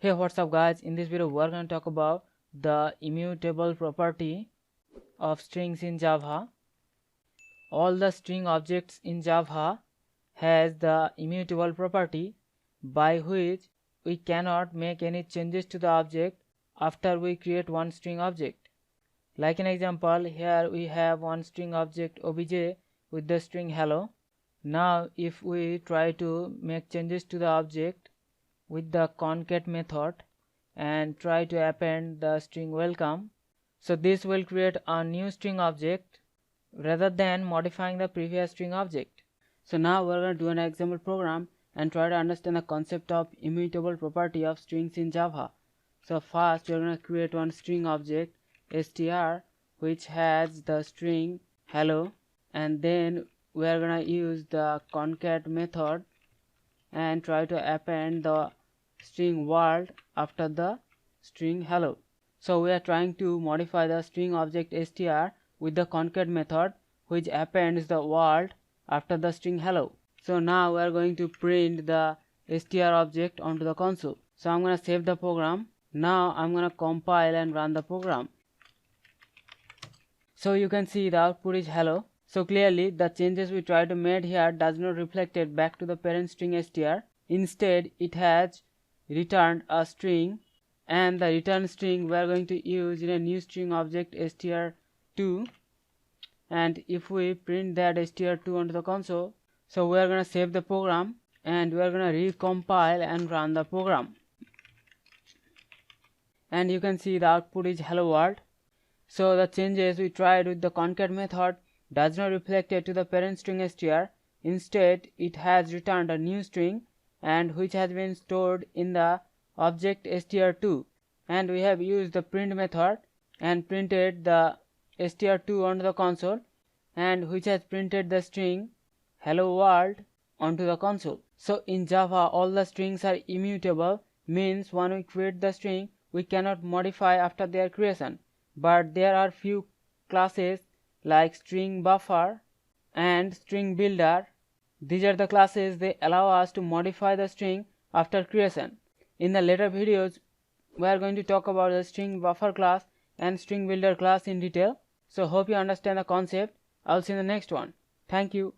Hey, what's up guys? In this video we're going to talk about the immutable property of strings in Java. All the string objects in Java has the immutable property by which we cannot make any changes to the object after we create one string object. Like an example, here we have one string object obj with the string hello. Now if we try to make changes to the object with the concat method and try to append the string welcome, so this will create a new string object rather than modifying the previous string object. So now we're going to do an example program and try to understand the concept of immutable property of strings in Java. So first we're going to create one string object str which has the string hello, and then we're going to use the concat method and try to append the string world after the string hello. So we are trying to modify the string object str with the concat method which appends the world after the string hello. So now we are going to print the str object onto the console. So I'm going to save the program. Now I'm going to compile and run the program. So you can see the output is hello. So clearly the changes we try to make here does not reflect it back to the parent string str. Instead it has returned a string, and the return string we are going to use in a new string object str2, and if we print that str2 onto the console, so we are going to save the program and we are going to recompile and run the program, and you can see the output is hello world. So the changes we tried with the concat method does not reflect it to the parent string str. Instead it has returned a new string and which has been stored in the object str2, and we have used the print method and printed the str2 onto the console, and which has printed the string hello world onto the console. So in Java all the strings are immutable, means when we create the string we cannot modify after their creation, but there are few classes like string buffer and string builder. These are the classes, they allow us to modify the string after creation. In the later videos we are going to talk about the string buffer class and string builder class in detail. So hope you understand the concept. I'll see you in the next one. Thank you.